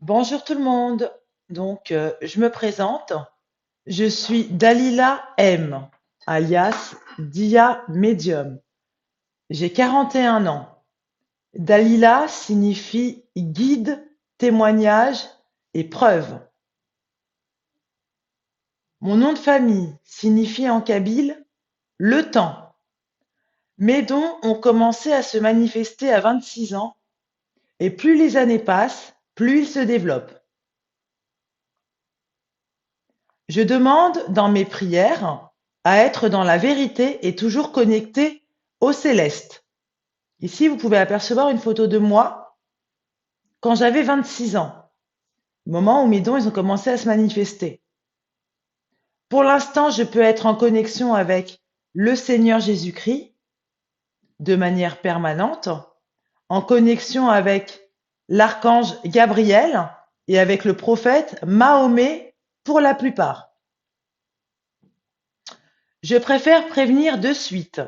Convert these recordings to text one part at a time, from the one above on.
Bonjour tout le monde. Je me présente. Je suis Dalila M, alias Dia Medium. J'ai 41 ans. Dalila signifie guide, témoignage et preuve. Mon nom de famille signifie en kabyle le temps. Mes dons ont commencé à se manifester à 26 ans et plus les années passent, plus ils se développent. Je demande dans mes prières à être dans la vérité et toujours connecté au céleste. Ici, vous pouvez apercevoir une photo de moi quand j'avais 26 ans, au moment où mes dons ils ont commencé à se manifester. Pour l'instant, je peux être en connexion avec le Seigneur Jésus-Christ de manière permanente, en connexion avec l'archange Gabriel et avec le prophète Mahomet pour la plupart. Je préfère prévenir de suite.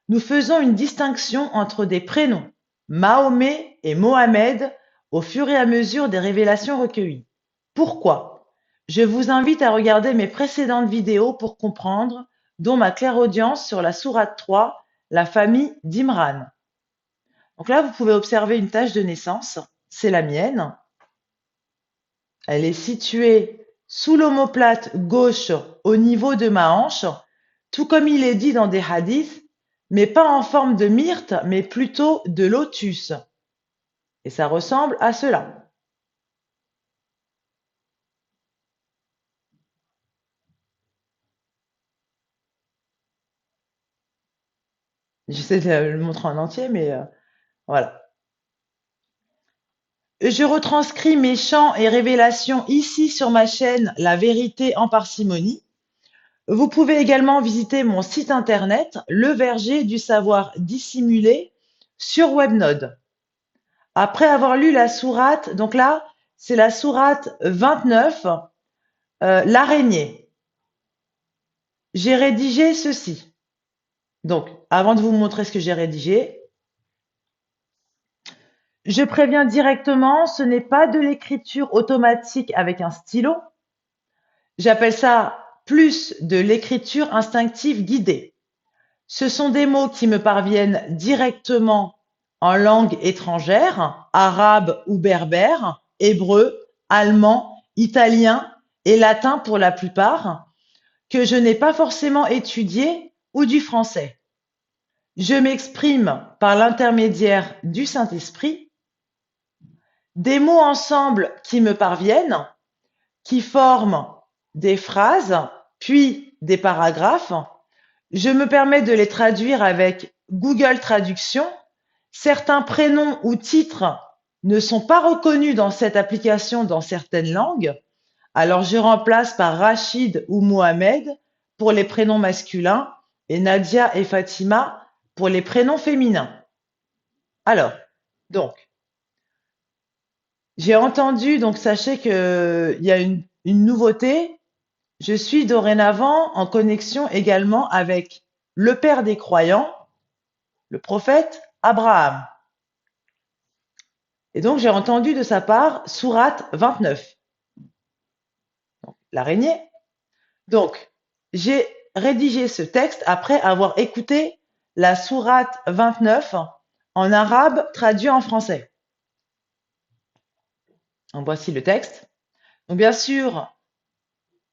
Nous faisons une distinction entre des prénoms, Mahomet et Mohamed, au fur et à mesure des révélations recueillies. Pourquoi? Je vous invite à regarder mes précédentes vidéos pour comprendre, dont ma clairaudience sur la sourate 3, la famille d'Imran. Donc là, vous pouvez observer une tache de naissance, c'est la mienne. Elle est située sous l'omoplate gauche au niveau de ma hanche, tout comme il est dit dans des hadiths, mais pas en forme de myrte, mais plutôt de lotus. Et ça ressemble à cela. J'essaie de le montrer en entier, mais voilà. Je retranscris mes chants et révélations ici sur ma chaîne La Vérité en Parcimonie. Vous pouvez également visiter mon site internet, Le Verger du Savoir Dissimulé, sur Webnode. Après avoir lu la sourate, donc là, c'est la sourate 29, l'araignée. J'ai rédigé ceci. Donc, avant de vous montrer ce que j'ai rédigé, je préviens directement, ce n'est pas de l'écriture automatique avec un stylo. J'appelle ça plus de l'écriture instinctive guidée. Ce sont des mots qui me parviennent directement en langue étrangère, arabe ou berbère, hébreu, allemand, italien et latin pour la plupart, que je n'ai pas forcément étudié, ou du français. Je m'exprime par l'intermédiaire du Saint-Esprit, des mots ensemble qui me parviennent, qui forment des phrases, puis des paragraphes. Je me permets de les traduire avec Google Traduction. Certains prénoms ou titres ne sont pas reconnus dans cette application dans certaines langues. Alors je remplace par Rachid ou Mohamed pour les prénoms masculins et Nadia et Fatima pour les prénoms féminins. Alors, donc, j'ai entendu, donc sachez qu'il y a une nouveauté. Je suis dorénavant en connexion également avec le Père des croyants, le prophète Abraham. Et donc j'ai entendu de sa part sourate 29, l'araignée. Donc j'ai rédigé ce texte après avoir écouté la sourate 29 en arabe traduit en français. Donc voici le texte. Donc bien sûr,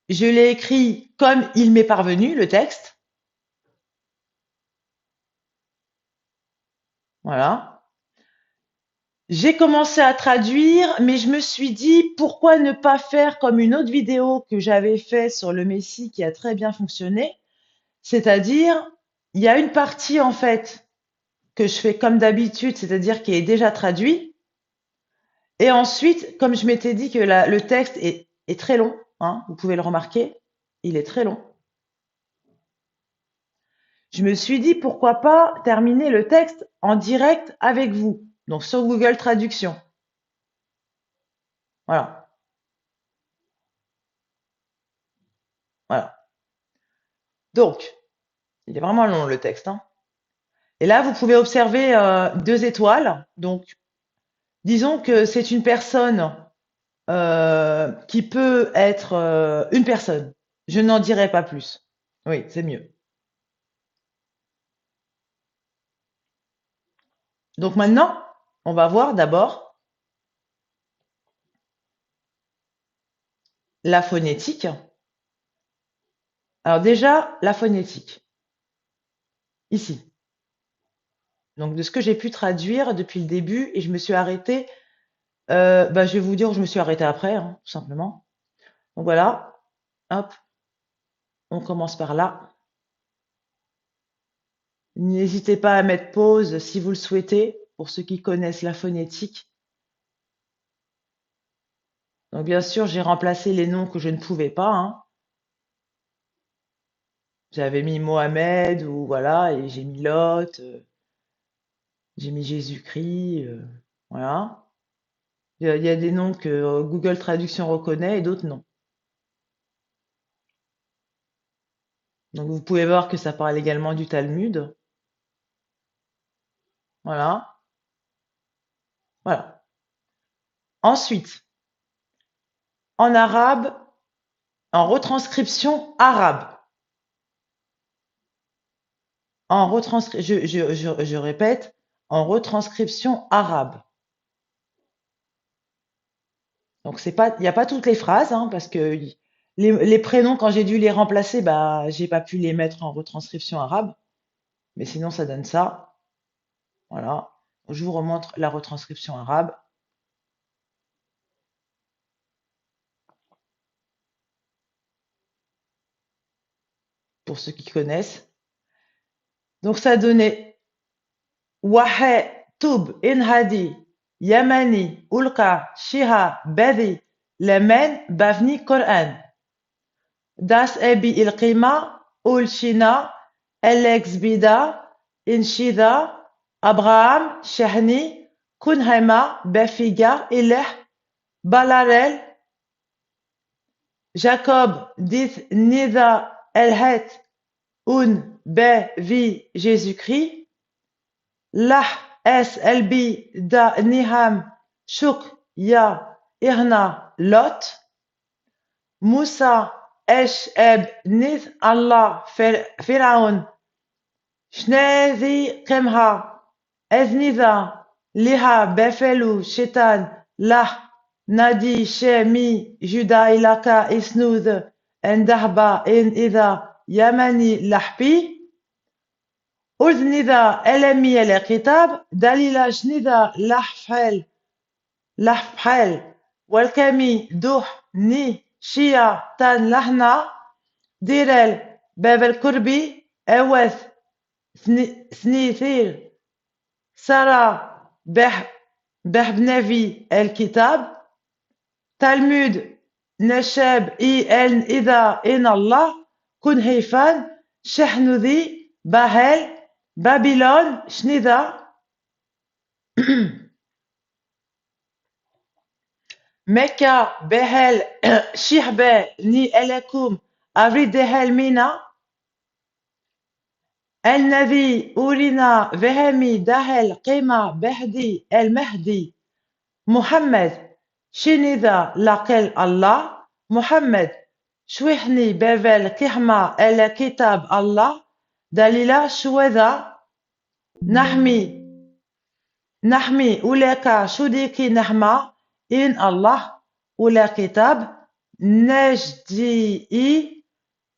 je l'ai écrit comme il m'est parvenu, le texte. Voilà. J'ai commencé à traduire, mais je me suis dit pourquoi ne pas faire comme une autre vidéo que j'avais fait sur le Messie qui a très bien fonctionné, c'est-à-dire il y a une partie en fait que je fais comme d'habitude, c'est-à-dire qui est déjà traduit, et ensuite, comme je m'étais dit que le texte est très long, hein, vous pouvez le remarquer, il est très long. Je me suis dit pourquoi pas terminer le texte en direct avec vous, donc sur Google Traduction. Voilà, voilà. Donc, il est vraiment long le texte, hein. Et là, vous pouvez observer 2 étoiles. Donc, disons que c'est une personne qui peut être une personne. Je n'en dirai pas plus. Oui, c'est mieux. Donc maintenant, on va voir d'abord la phonétique. Alors déjà, la phonétique, ici. Donc de ce que j'ai pu traduire depuis le début, et je me suis arrêtée, bah, je vais vous dire où je me suis arrêtée après, hein, tout simplement. Donc voilà, hop, on commence par là. N'hésitez pas à mettre pause si vous le souhaitez, pour ceux qui connaissent la phonétique. Donc bien sûr, j'ai remplacé les noms que je ne pouvais pas, hein. J'avais mis Mohamed ou voilà, et j'ai mis Lot, j'ai mis Jésus-Christ, voilà. Il y a des noms que Google Traduction reconnaît et d'autres non. Donc vous pouvez voir que ça parle également du Talmud. Voilà, voilà. Ensuite, en arabe, en retranscription arabe. Je répète, en retranscription arabe. Donc c'est pas, il n'y a pas toutes les phrases, hein, parce que les prénoms, quand j'ai dû les remplacer, bah, j'ai pas pu les mettre en retranscription arabe. Mais sinon, ça donne ça. Voilà. Je vous remontre la retranscription arabe. Pour ceux qui connaissent. Donc ça donnait Wahe, Toub, Inhadi, Yamani, Ulqa, Shiha, Badi, Lemen, Bavni, Quran. Das Ebi Ilqima, Ulshina, Alex Bida, Inshida, Abraham, Shahni, Kunhema, Befiga, Ileh, Balarel, Jacob, Dith, Nida, Elhet, Un, Be, Vi, Jésus-Christ, Lah, Es, Elbi, Da, Niham, Shuk, Ya, Irna, Lot, Moussa, Esh, Eb, Nith, Allah, Pharaon, Shnezi, Kemha, Ezniza, Liha, Befelu, Shetan, Lah, Nadi, Shemi, Juda, Ilaka, Isnud, Endahba, En Ida, Yamani, Lahpi, أذنذا ألمي الكتاب دليل شنذا لحفل والكمي دوح ني شيا تان لحنا ديرل باب الكربي أوث سنيثير سارة بنبي الكتاب تلمود نشاب إي إن إذا إن الله كن هيفان شحن ذي باهل Babylone, Shnida, Mecca, Behel, Shihbe, Ni Elekum, Avridehel Mina, El Navi, Urina, Vehemi, Dahel, Qima, Behdi, El Mahdi, Muhammad, Shinida, Laquel Allah, Muhammad, Shwihni, Bevel, Kihma, El Kitab Allah, Dalila, Shweda, Nahmi, نحمي أولئك شديكي نحمة إن الله أولى كتاب نجدي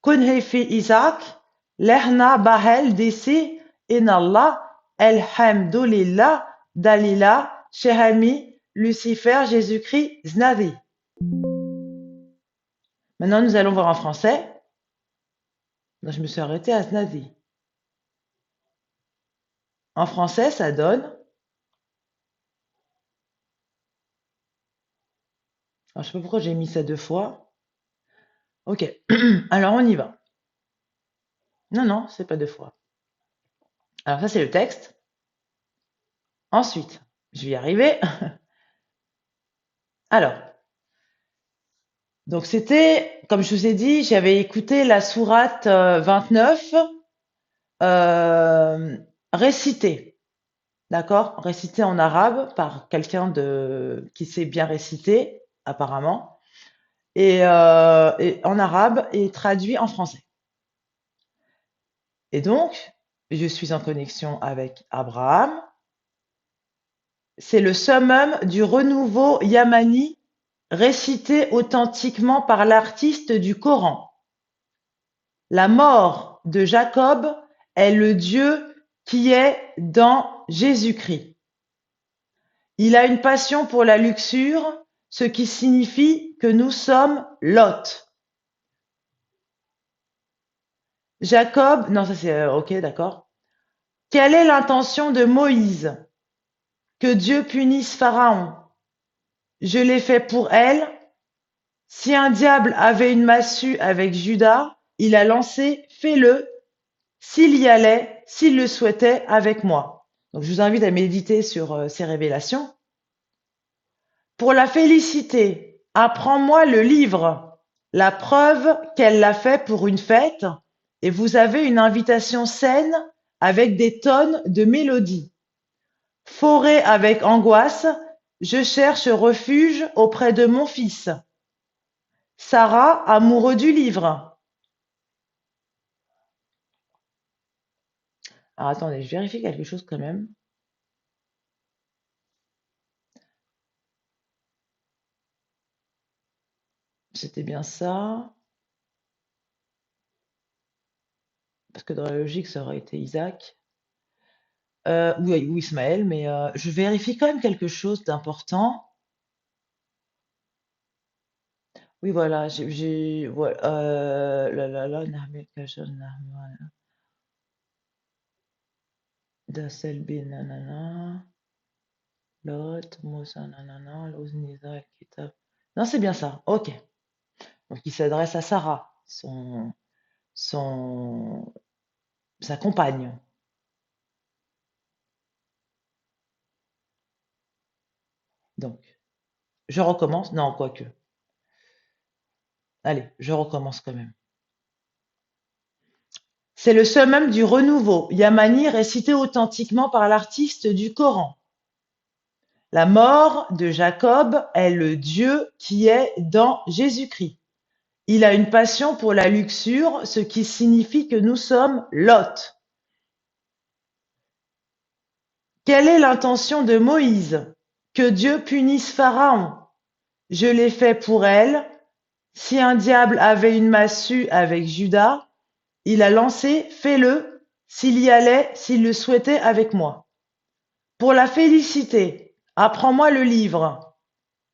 كنهي في إيزاك لهنا باهل ديسي إن الله الحمد لله دليلا شهامي Lucifer, Jésus-Christ, Znavi. Maintenant, nous allons voir en français. Donc, je me suis arrêtée à Znavi. En français, ça donne. Alors, je sais pas pourquoi j'ai mis ça deux fois. Ok, alors on y va. Non, non, c'est pas deux fois. Alors ça, c'est le texte. Ensuite, je vais y arriver. Alors, donc c'était, comme je vous ai dit, j'avais écouté la sourate 29 récitée, d'accord? Récitée en arabe par quelqu'un qui sait bien réciter, apparemment, et en arabe et traduit en français. Et donc, je suis en connexion avec Abraham. C'est le summum du renouveau yamani récité authentiquement par l'artiste du Coran. La mort de Jacob est le Dieu qui est dans Jésus-Christ. Il a une passion pour la luxure, ce qui signifie que nous sommes Lot. Jacob, non, ça c'est ok, d'accord. Quelle est l'intention de Moïse? Que Dieu punisse Pharaon. Je l'ai fait pour elle. Si un diable avait une massue avec Judas, il a lancé, fais-le, s'il y allait, s'il le souhaitait, avec moi. Donc je vous invite à méditer sur ces révélations. Pour la féliciter, apprends-moi le livre, la preuve qu'elle l'a fait pour une fête, et vous avez une invitation saine avec des tonnes de mélodies. Forêt avec angoisse, je cherche refuge auprès de mon fils. Sarah, amoureux du livre. Alors attendez, je vérifie quelque chose quand même. C'était bien ça. Parce que dans la logique, ça aurait été Isaac. Ou Ismaël, mais je vérifie quand même quelque chose d'important. Oui, voilà, voilà, Nahmel Kajol, Nahman, Dasel bin nanana, Lot, Moussa nanana, Loz Nisa, Kitab. Non, c'est bien ça. Ok. Donc, il s'adresse à Sarah, son, sa compagne. Donc, je recommence. Non, quoique. Allez, je recommence quand même. C'est le summum du renouveau, Yamani récité authentiquement par l'artiste du Coran. La mort de Jacob est le Dieu qui est dans Jésus-Christ. Il a une passion pour la luxure, ce qui signifie que nous sommes Lot. Quelle est l'intention de Moïse? Que Dieu punisse Pharaon. Je l'ai fait pour elle. Si un diable avait une massue avec Judas, il a lancé, fais-le, s'il y allait, s'il le souhaitait avec moi. Pour la féliciter, apprends-moi le livre.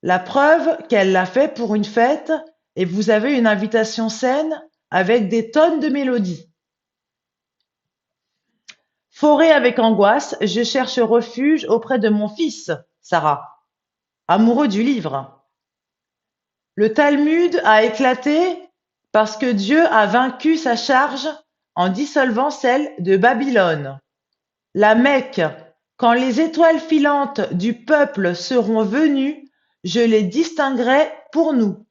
La preuve qu'elle l'a fait pour une fête et vous avez une invitation saine avec des tonnes de mélodies. Forêt avec angoisse, je cherche refuge auprès de mon fils, Sarah, amoureux du livre. Le Talmud a éclaté parce que Dieu a vaincu sa charge en dissolvant celle de Babylone. La Mecque, quand les étoiles filantes du peuple seront venues, je les distinguerai pour nous.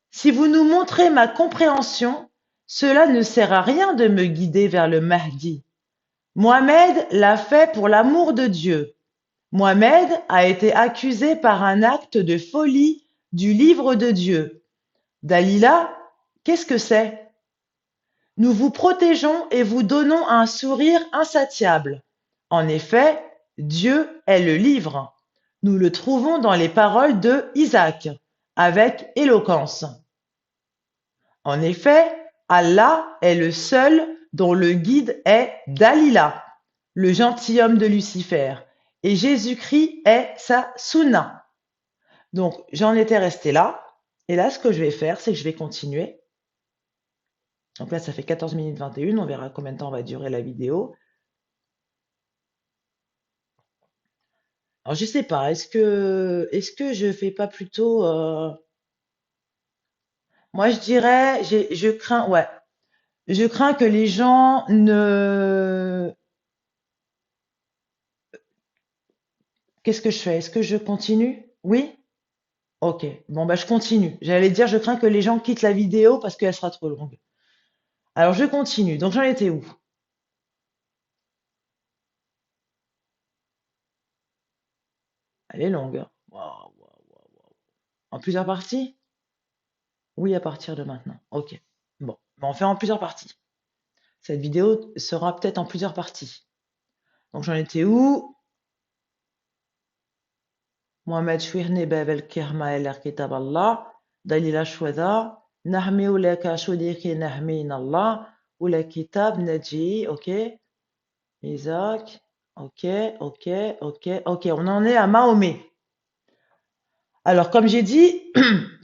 Si vous nous montrez ma compréhension, cela ne sert à rien de me guider vers le Mahdi. Mohamed l'a fait pour l'amour de Dieu. Mohamed a été accusé par un acte de folie du livre de Dieu. Dalila, qu'est-ce que c'est? Nous vous protégeons et vous donnons un sourire insatiable. En effet, Dieu est le livre. Nous le trouvons dans les paroles de Isaac, avec éloquence. En effet, Allah est le seul dont le guide est Dalila, le gentilhomme de Lucifer, et Jésus-Christ est sa Sunna. Donc, j'en étais resté là, et là, ce que je vais faire, c'est que je vais continuer. Donc là, ça fait 14 minutes 21, on verra combien de temps va durer la vidéo. Alors, je sais pas, est-ce que je fais pas plutôt... Moi, je dirais, je crains, ouais, je crains que les gens ne... Qu'est-ce que je fais? Est-ce que je continue? Oui? Ok, bon bah je continue. J'allais dire, je crains que les gens quittent la vidéo parce qu'elle sera trop longue. Alors je continue. Donc j'en étais où? Elle est longue, hein. Waouh, waouh, waouh, waouh. En plusieurs parties? Oui, à partir de maintenant. Ok. Bon, on fait en plusieurs parties. Cette vidéo sera peut-être en plusieurs parties. Donc j'en étais où? Mohamed Chouihne Babel Kerma El Kitab Allah, Dalila Shwada, Nahmi ou la Kashodiki Nahmi Allah, ou la Kitab Naji, ok? Isaac, ok, ok, ok, ok. On en est à Mahomet. Alors, comme j'ai dit,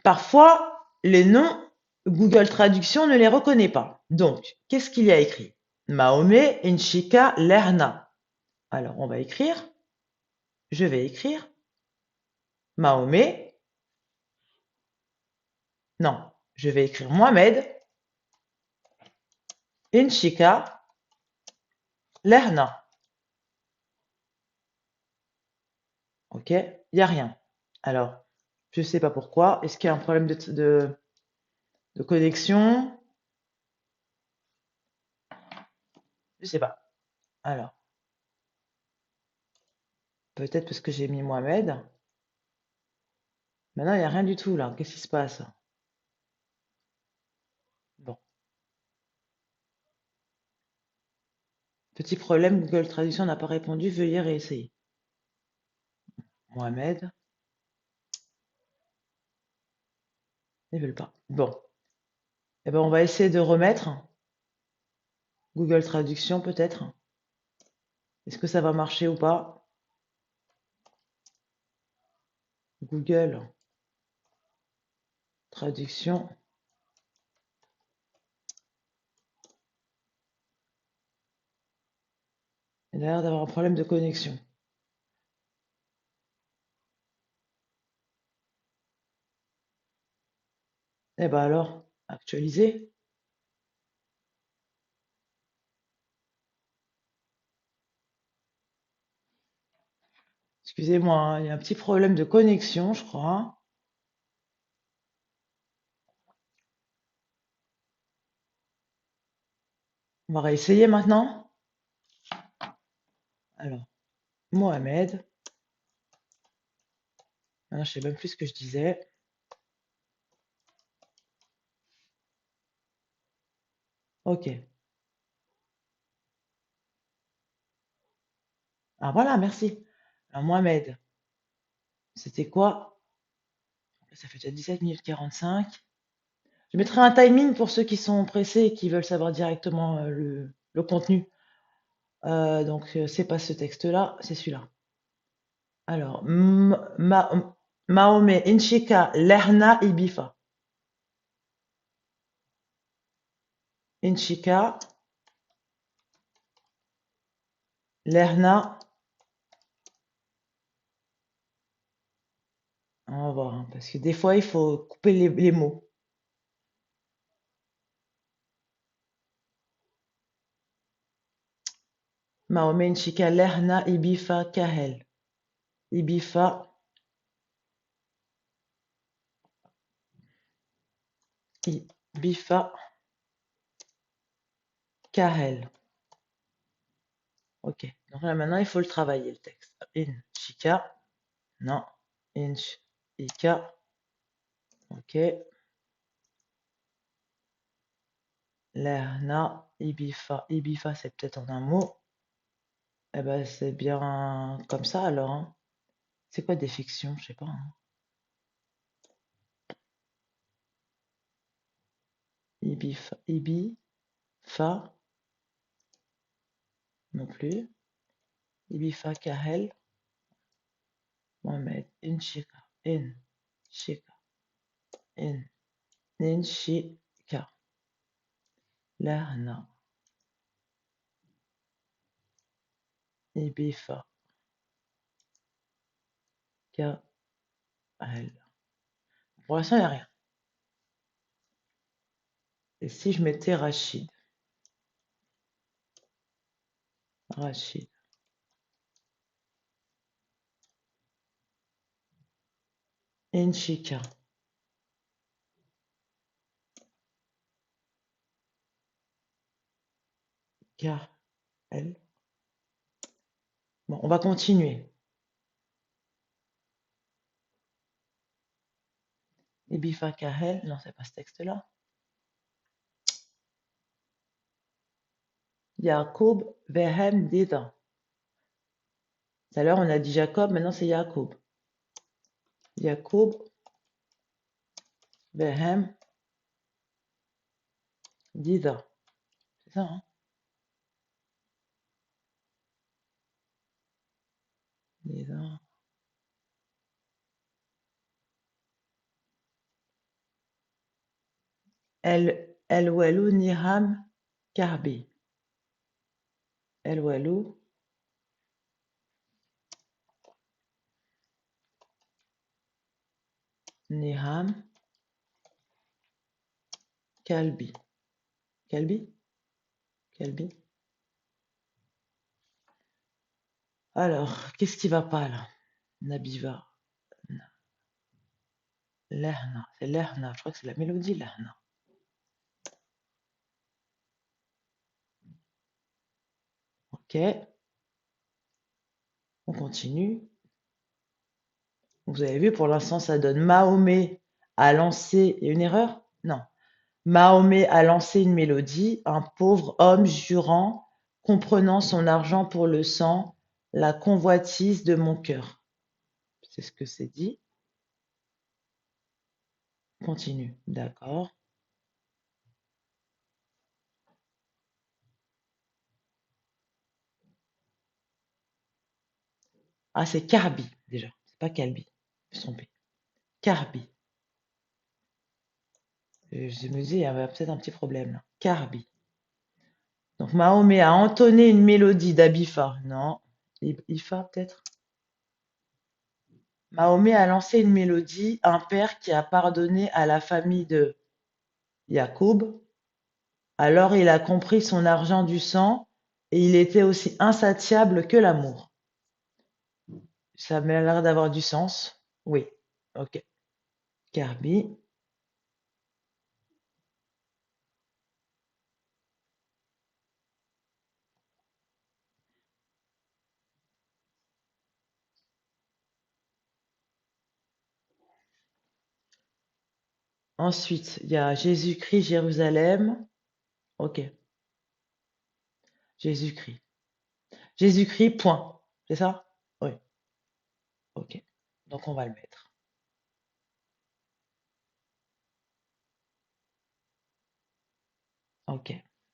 parfois, les noms, Google Traduction ne les reconnaît pas. Donc, qu'est-ce qu'il y a écrit? Mahomet Inchika Lerna. Alors, on va écrire, je vais écrire Mahomet, non, je vais écrire Mohamed Inchika Lerna. Ok, il n'y a rien. Alors, je ne sais pas pourquoi. Est-ce qu'il y a un problème de connexion? Je ne sais pas. Alors, peut-être parce que j'ai mis Mohamed. Maintenant, il n'y a rien du tout là. Qu'est-ce qui se passe? Bon. Petit problème, Google Traduction n'a pas répondu. Veuillez réessayer. Mohamed. Ils veulent pas. Bon. Eh ben, on va essayer de remettre Google Traduction peut-être. Est-ce que ça va marcher ou pas? Google Traduction. Il a l'air d'avoir un problème de connexion. Eh ben alors, actualiser. Excusez-moi, hein, il y a un petit problème de connexion, je crois. On va réessayer maintenant. Alors, Mohamed. Maintenant, je sais même plus ce que je disais. Ok. Ah voilà, merci. Alors, Mohamed, c'était quoi? Ça fait déjà 17 minutes 45. Je mettrai un timing pour ceux qui sont pressés et qui veulent savoir directement le contenu. Donc, c'est pas ce texte-là, c'est celui-là. Alors, Mahomet Inchika Lerna Ibifa. Inchika Lerna. On va voir, hein, parce que des fois, il faut couper les mots. Mahomet Inchika Lerna Ibifa Kahel. Ibifa. Ibifa Kahel. Ok. Donc là, maintenant, il faut le travailler, le texte. Inchika. Non. Inchika. Ok. Lerna Ibifa. Ibifa, c'est peut-être en un mot. Eh ben, c'est bien comme ça alors, hein. C'est quoi défection? Je sais pas, hein. Ibifa, Ibifa, non plus. Ibifa Kahel. Mohamed. Inchika. Inchika. Inchika. Lerna. Ibifa Kahel. Pour l'instant, il n'y a rien. Et si je mettais Rachid? Rachid. Inchika. Kahel. Bon, on va continuer. Ebifa Kahel, non, c'est pas ce texte-là. Jacob Vehem Dida. Tout à l'heure, on a dit Jacob, maintenant c'est Jacob. Jacob Vehem Dida. C'est ça, hein? Dida. El Walou Niham Karbi. El Walou Niham Kalbi. Kalbi? Kalbi? Alors, qu'est-ce qui va pas là? Nabiva. Lehna. C'est Lehna. Je crois que c'est la mélodie Lehna. Ok. On continue. Vous avez vu, pour l'instant, ça donne Mahomet a lancé. Il y a une erreur? Non. Mahomet a lancé une mélodie, un pauvre homme jurant, comprenant son argent pour le sang, la convoitise de mon cœur. C'est ce que c'est dit. Continue. D'accord. Ah, c'est Carbi, déjà. C'est pas Calbi. Je me suis trompée. Carbi. Je me dis, il y avait peut-être un petit problème là. Carbi. Donc Mahomet a entonné une mélodie d'Abifa. Non. Ifa peut-être. Mahomet a lancé une mélodie, un père qui a pardonné à la famille de Yacoub. Alors il a compris son argent du sang et il était aussi insatiable que l'amour. Ça m'a l'air d'avoir du sens. Oui. Ok. Carbi. Ensuite, il y a Jésus-Christ, Jérusalem. Ok. Jésus-Christ. Jésus-Christ, point. C'est ça? Oui. Ok. Donc on va le mettre. Ok.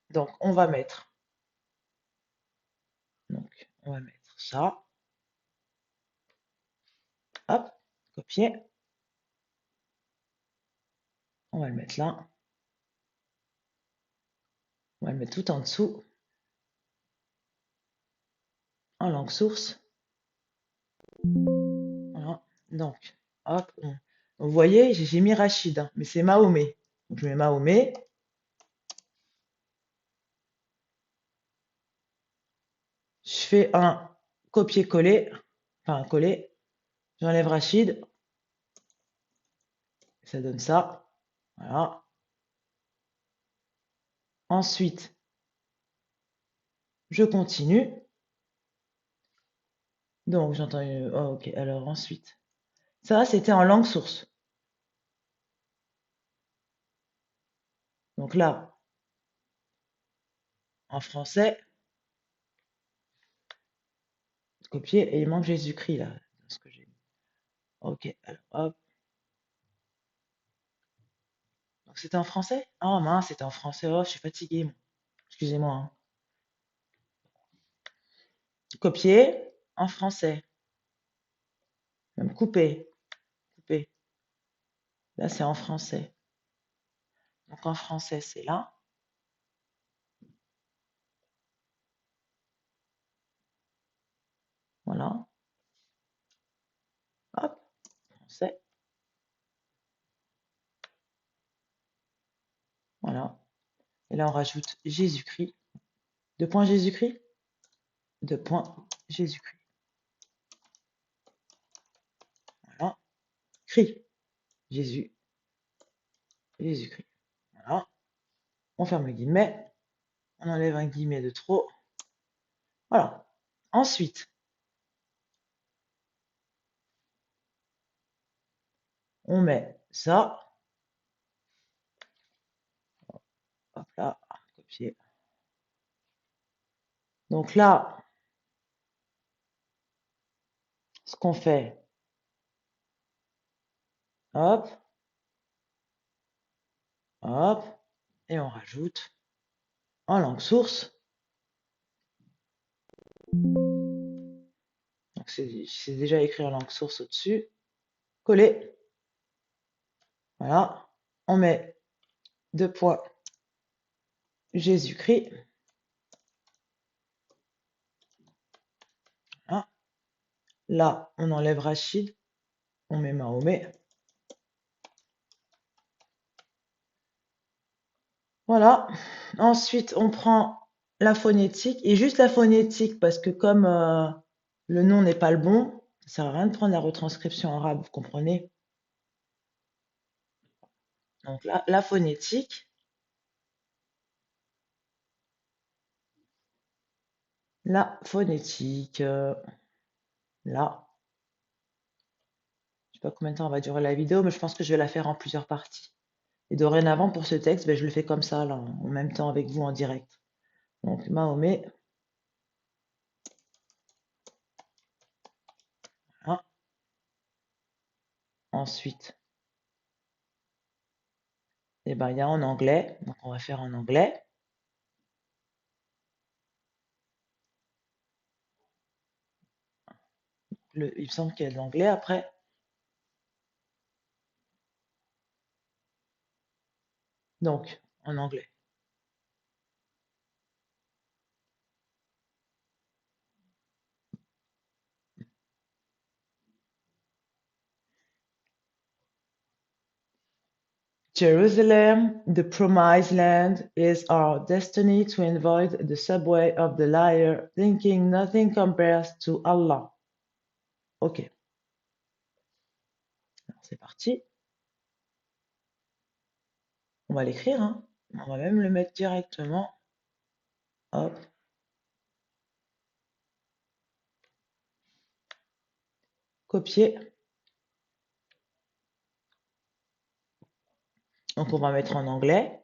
Donc on va mettre. Donc on va mettre ça. Hop. Copier. On va le mettre là. On va le mettre tout en dessous. En langue source. Voilà. Donc, hop. Vous voyez, j'ai mis Rachid, hein, mais c'est Mahomet. Donc je mets Mahomet. Je fais un copier-coller. Enfin, un coller. J'enlève Rachid. Ça donne ça. Voilà. Ensuite, je continue. Donc, j'entends. Oh, ok, alors ensuite. Ça, c'était en langue source. Donc là, en français, copier, et il manque Jésus-Christ là, dans ce que j'ai mis. Ok, alors hop. Donc c'était en français? Oh mince, c'était en français. Oh, je suis fatiguée, moi. Excusez-moi, hein. Copier, en français. Même couper, couper. Là, c'est en français. Donc en français, c'est là. Voilà. Hop, français. Voilà. Et là, on rajoute Jésus-Christ. Deux points Jésus-Christ. Deux points Jésus-Christ. Voilà. Christ. Jésus. Jésus-Christ. Voilà. On ferme le guillemet. On enlève un guillemet de trop. Voilà. Ensuite, on met ça. copier. Donc là, ce qu'on fait, hop, hop, et on rajoute en langue source. Donc c'est déjà écrit en langue source au-dessus. Coller. Voilà. On met 2 points Jésus-Christ. Voilà. Là, on enlève Rachid. On met Mahomet. Voilà. Ensuite, on prend la phonétique. Et juste la phonétique, parce que comme le nom n'est pas le bon, ça sert à rien de prendre la retranscription arabe, vous comprenez? Donc là, la phonétique. La phonétique. Là. Je sais pas combien de temps va durer la vidéo, mais je pense que je vais la faire en plusieurs parties. Et dorénavant, pour ce texte, ben, je le fais comme ça, là, en même temps avec vous en direct. Donc, Mahomet. Voilà. Ensuite, eh ben, il y a en anglais. Donc, on va faire en anglais. Il me semble qu'il y a de l'anglais après. Donc, en anglais. Jerusalem, the promised land, is our destiny to avoid the subway of the liar, thinking nothing compares to Allah. Ok, c'est parti. On va l'écrire, hein. On va même le mettre directement. Hop. Copier. Donc, on va mettre en anglais.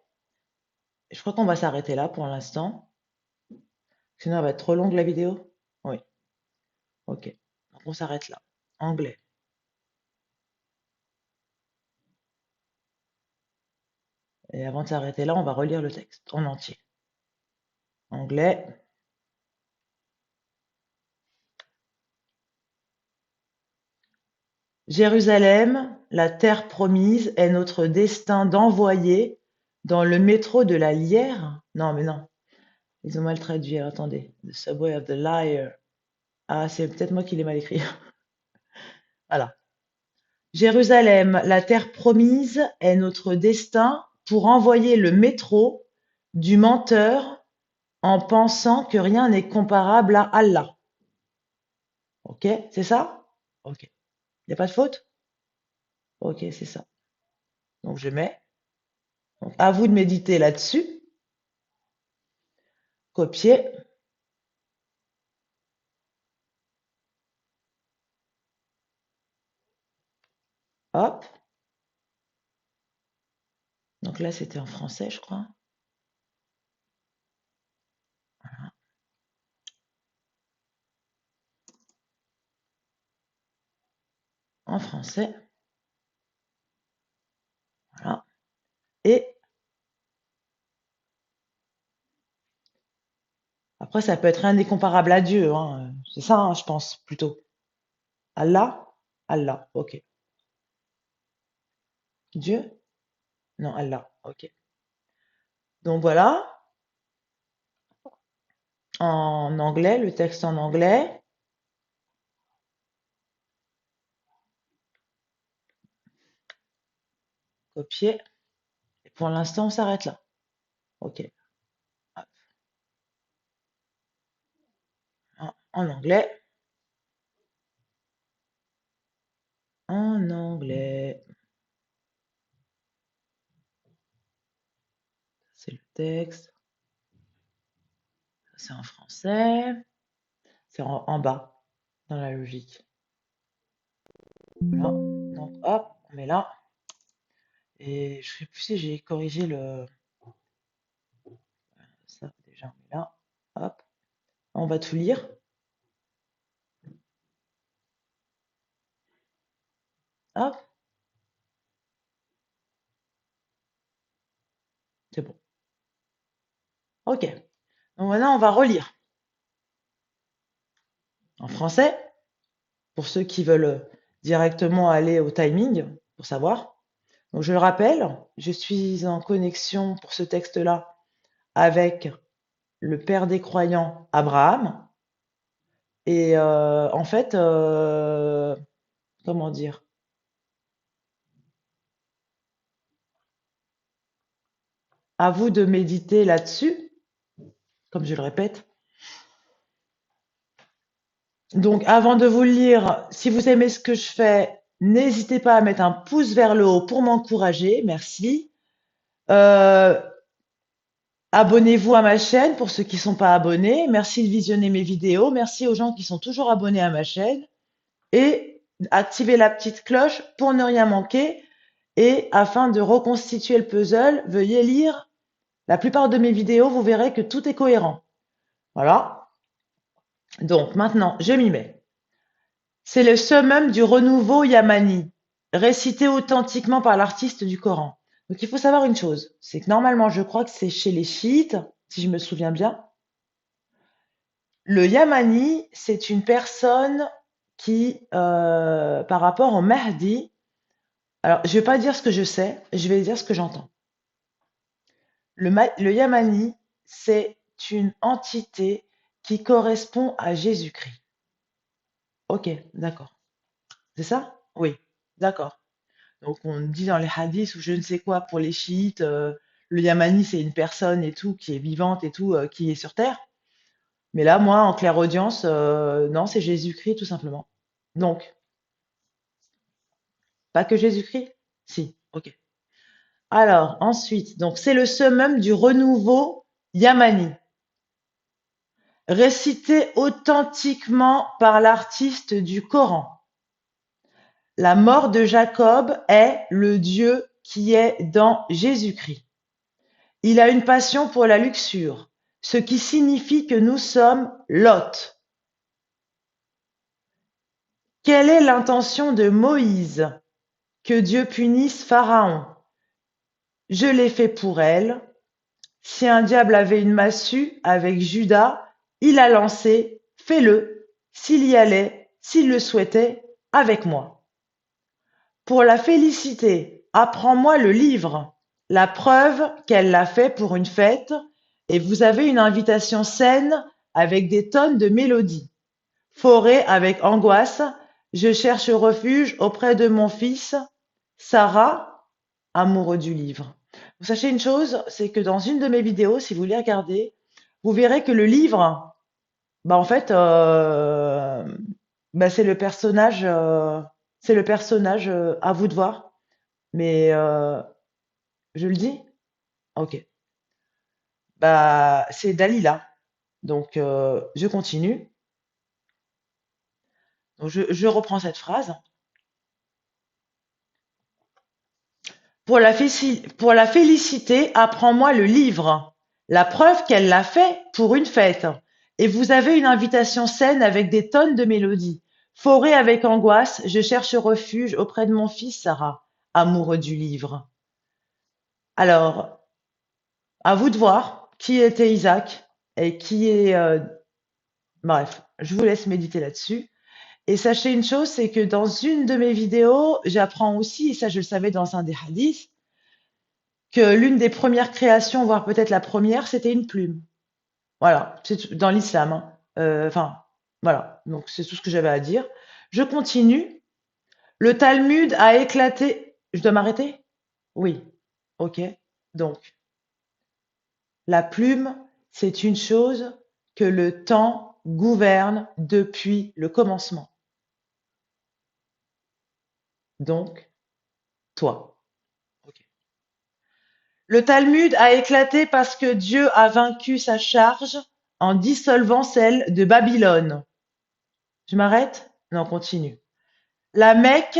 Je crois qu'on va s'arrêter là pour l'instant. Sinon, elle va être trop longue la vidéo. Oui, ok. Donc, on s'arrête là. Anglais. Et avant de s'arrêter là, on va relire le texte en entier. Anglais. Jérusalem, la terre promise, est notre destin d'envoyer dans le métro de la Lière. Non, mais non. Ils ont mal traduit. Alors, attendez. The subway of the liar. Ah, c'est peut-être moi qui l'ai mal écrit. Voilà. Jérusalem, la terre promise, est notre destin pour envoyer le métro du menteur en pensant que rien n'est comparable à Allah. Ok, c'est ça? Ok. Il n'y a pas de faute? Ok, c'est ça. Donc je mets. Donc, à vous de méditer là-dessus. Copier. Hop. Donc là, c'était en français, je crois. En français. Voilà. Et après, ça peut être rien n'est comparable à Dieu, hein. C'est ça, hein, je pense, plutôt. Allah? Allah. Ok. Dieu? Non, Allah. Ok. Donc voilà. En anglais, le texte en anglais. Copier. Et pour l'instant, on s'arrête là. Ok. Hop. En anglais. En anglais. C'est le texte. C'est en français. C'est en bas, dans la logique. Voilà. Donc, hop, on met là. Et je sais plus si j'ai corrigé le. j'en mets là. Hop, on va tout lire. Hop, c'est bon. Ok. Donc maintenant, on va relire en français pour ceux qui veulent directement aller au timing pour savoir. Donc je le rappelle, je suis en connexion pour ce texte-là avec le père des croyants, Abraham. Et en fait, comment dire? À vous de méditer là-dessus, comme je le répète. Donc, avant de vous le lire, si vous aimez ce que je fais, n'hésitez pas à mettre un pouce vers le haut pour m'encourager. Merci. Euh, Abonnez-vous à ma chaîne pour ceux qui ne sont pas abonnés. Merci de visionner mes vidéos. Merci aux gens qui sont toujours abonnés à ma chaîne. Et activez la petite cloche pour ne rien manquer. Et afin de reconstituer le puzzle, veuillez lire la plupart de mes vidéos. Vous verrez que tout est cohérent. Voilà. Donc maintenant, je m'y mets. C'est le summum du renouveau yamani, récité authentiquement par l'artiste du Coran. Donc il faut savoir une chose, c'est que normalement, je crois que c'est chez les chiites, si je me souviens bien. Le yamani, c'est une personne qui, par rapport au Mahdi, alors je vais pas dire ce que je sais, je vais dire ce que j'entends. Le yamani, c'est une entité qui correspond à Jésus-Christ. Ok, d'accord. C'est ça? Oui, d'accord. Donc on dit dans les hadiths ou je ne sais quoi pour les chiites, le Yamani c'est une personne et tout qui est vivante et tout qui est sur terre. Mais là, moi, en clairaudience, non, c'est Jésus-Christ tout simplement. Donc, pas que Jésus-Christ? Si, ok. Alors, ensuite, donc c'est le summum du renouveau Yamani, récité authentiquement par l'artiste du Coran. La mort de Jacob est le Dieu qui est dans Jésus-Christ. Il a une passion pour la luxure, ce qui signifie que nous sommes Lot. Quelle est l'intention de Moïse? Que Dieu punisse Pharaon. Je l'ai fait pour elle. Si un diable avait une massue avec Judas, il a lancé, fais-le, s'il y allait, s'il le souhaitait, avec moi. Pour la féliciter, apprends-moi le livre, la preuve qu'elle l'a fait pour une fête, et vous avez une invitation saine avec des tonnes de mélodies. Forêt avec angoisse, je cherche refuge auprès de mon fils, Sarah, amoureux du livre. Vous sachez une chose, c'est que dans une de mes vidéos, si vous les regardez, vous verrez que le livre, bah en fait, bah c'est le personnage. À vous de voir. Mais je le dis? Ok. Bah c'est Dalila. Donc je continue. Donc je reprends cette phrase. Pour la féliciter, apprends-moi le livre, la preuve qu'elle l'a fait pour une fête. Et vous avez une invitation saine avec des tonnes de mélodies. Forêt avec angoisse, je cherche refuge auprès de mon fils Sarah, amoureux du livre. Alors, à vous de voir qui était Isaac et qui est... bref, je vous laisse méditer là-dessus. Et sachez une chose, c'est que dans une de mes vidéos, j'apprends aussi, et ça je le savais dans un des hadiths, que l'une des premières créations, voire peut-être la première, c'était une plume. Voilà, c'est dans l'islam, hein. Enfin, voilà, donc c'est tout ce que j'avais à dire. Je continue. Le Talmud a éclaté. Je dois m'arrêter? Oui. Ok. Donc, la plume, c'est une chose que le temps gouverne depuis le commencement. Donc, toi. Ok. Le Talmud a éclaté parce que Dieu a vaincu sa charge en dissolvant celle de Babylone. Je m'arrête? Non, continue. La Mecque,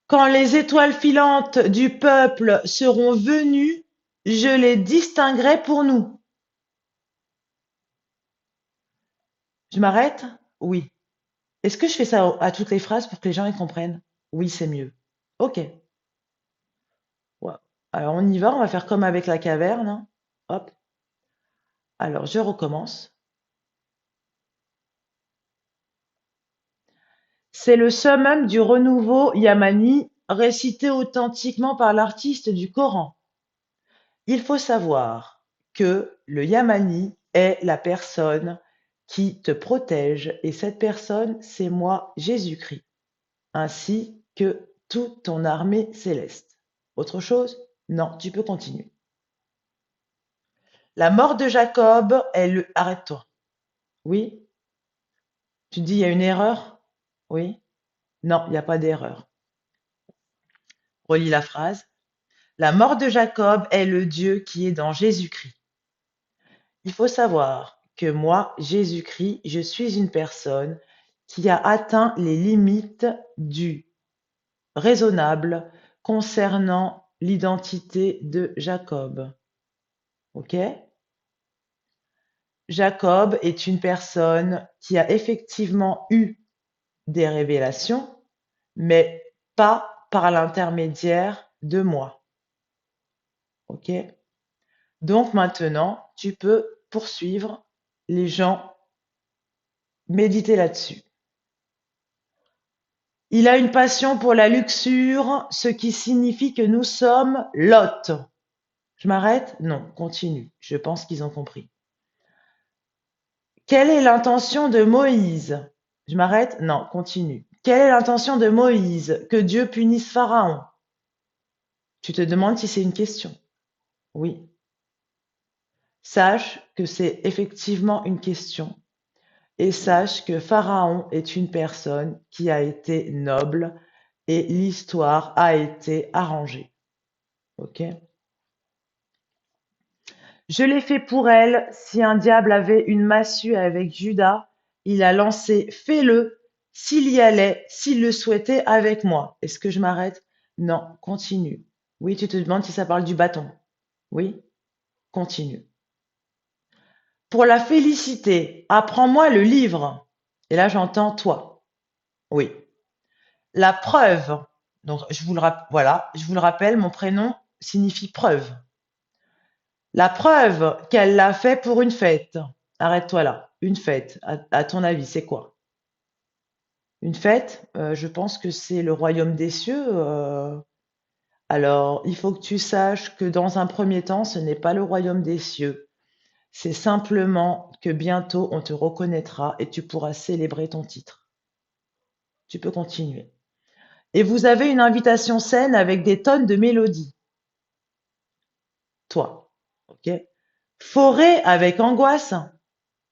Quand les étoiles filantes du peuple seront venues, je les distinguerai pour nous. Je m'arrête? Oui. Est-ce que je fais ça à toutes les phrases pour que les gens y comprennent? Oui, c'est mieux. Ok. Ouais. Alors on y va, on va faire comme avec la caverne, hein. Hop. Alors je recommence. C'est le summum du renouveau yamani, récité authentiquement par l'artiste du Coran. Il faut savoir que le yamani est la personne qui te protège et cette personne, c'est moi, Jésus-Christ, ainsi que toute ton armée céleste. Autre chose? Non, tu peux continuer. La mort de Jacob est le... Arrête-toi. Oui? Tu dis il y a une erreur? Oui? Non, il n'y a pas d'erreur. Relis la phrase. La mort de Jacob est le Dieu qui est dans Jésus-Christ. Il faut savoir que moi, Jésus-Christ, je suis une personne qui a atteint les limites du raisonnable concernant l'identité de Jacob. Ok? Jacob est une personne qui a effectivement eu des révélations, mais pas par l'intermédiaire de moi. Ok? Donc maintenant, tu peux poursuivre les gens, méditer là-dessus. Il a une passion pour la luxure, ce qui signifie que nous sommes Lot. Je m'arrête? Non, continue. Je pense qu'ils ont compris. Quelle est l'intention de Moïse? Je m'arrête? Non, continue. Quelle est l'intention de Moïse? Que Dieu punisse Pharaon. Tu te demandes si c'est une question. Oui. Sache que c'est effectivement une question et sache que Pharaon est une personne qui a été noble et l'histoire a été arrangée. Ok? Je l'ai fait pour elle. Si un diable avait une massue avec Judas, il a lancé fais-le s'il y allait, s'il le souhaitait avec moi. Est-ce que je m'arrête? Non, continue. Oui, tu te demandes si ça parle du bâton. Oui, continue. Pour la féliciter, apprends-moi le livre. Et là, j'entends toi. Oui. La preuve. Donc, voilà, je vous le rappelle, mon prénom signifie preuve. La preuve qu'elle l'a fait pour une fête. Arrête-toi là. Une fête, à ton avis, c'est quoi? Une fête, je pense que c'est le royaume des cieux. Alors, il faut que tu saches que dans un premier temps, ce n'est pas le royaume des cieux. C'est simplement que bientôt on te reconnaîtra et tu pourras célébrer ton titre. Tu peux continuer. Et vous avez une invitation saine avec des tonnes de mélodies. Toi, ok? Forêt avec angoisse.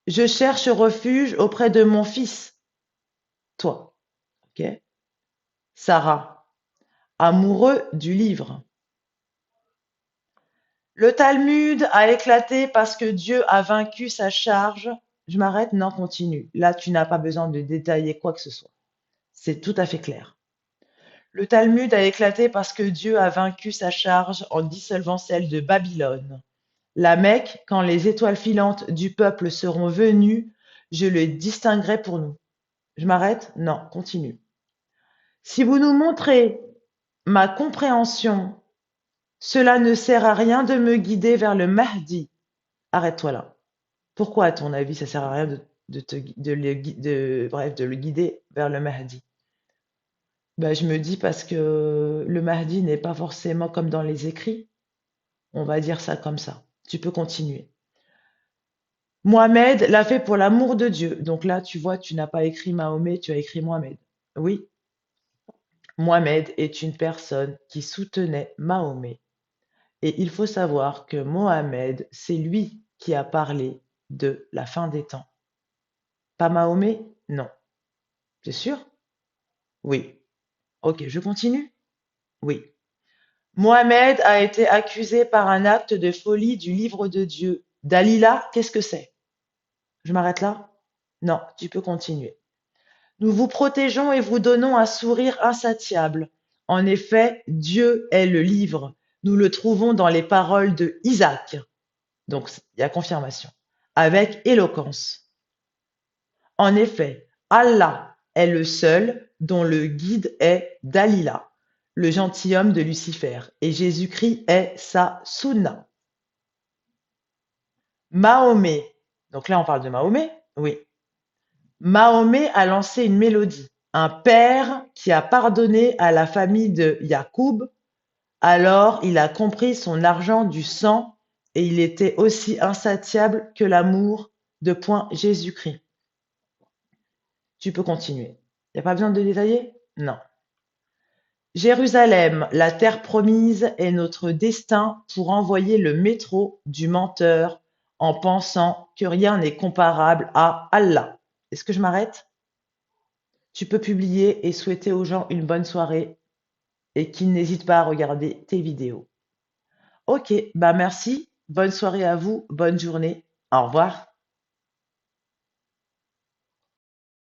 Je cherche refuge auprès de mon fils. Toi, ok? Sarah, amoureux du livre. Le Talmud a éclaté parce que Dieu a vaincu sa charge. Je m'arrête? Non, continue. Là, tu n'as pas besoin de détailler quoi que ce soit. C'est tout à fait clair. Le Talmud a éclaté parce que Dieu a vaincu sa charge en dissolvant celle de Babylone. La Mecque, quand les étoiles filantes du peuple seront venues, je le distinguerai pour nous. Je m'arrête? Non, continue. Si vous nous montrez ma compréhension, cela ne sert à rien de me guider vers le Mahdi. Arrête-toi là. Pourquoi, à ton avis, ça sert à rien de le guider vers le Mahdi? Ben, je me dis parce que le Mahdi n'est pas forcément comme dans les écrits. On va dire ça comme ça. Tu peux continuer. Mohamed l'a fait pour l'amour de Dieu. Donc là, tu vois, tu n'as pas écrit Mahomet, tu as écrit Mohamed. Oui, Mohamed est une personne qui soutenait Mahomet. Et il faut savoir que Mohamed, c'est lui qui a parlé de la fin des temps. Pas Mahomet? Non. C'est sûr? Oui. Ok, je continue? Oui. Mohamed a été accusé par un acte de folie du livre de Dieu. Dalila, qu'est-ce que c'est? Je m'arrête là? Non, tu peux continuer. Nous vous protégeons et vous donnons un sourire insatiable. En effet, Dieu est le livre. Nous le trouvons dans les paroles de Isaac. Donc, il y a confirmation. Avec éloquence. En effet, Allah est le seul dont le guide est Dalila, le gentilhomme de Lucifer, et Jésus-Christ est sa sunna. Mahomet, donc là on parle de Mahomet, oui. Mahomet a lancé une mélodie, un père qui a pardonné à la famille de Yacoub, alors il a compris son argent du sang et il était aussi insatiable que l'amour de point Jésus-Christ. Tu peux continuer. Il n'y a pas besoin de détailler? Non. Jérusalem, la terre promise, est notre destin pour envoyer le métro du menteur en pensant que rien n'est comparable à Allah. Est-ce que je m'arrête? Tu peux publier et souhaiter aux gens une bonne soirée et qu'ils n'hésitent pas à regarder tes vidéos. Ok, bah merci, bonne soirée à vous, bonne journée, au revoir.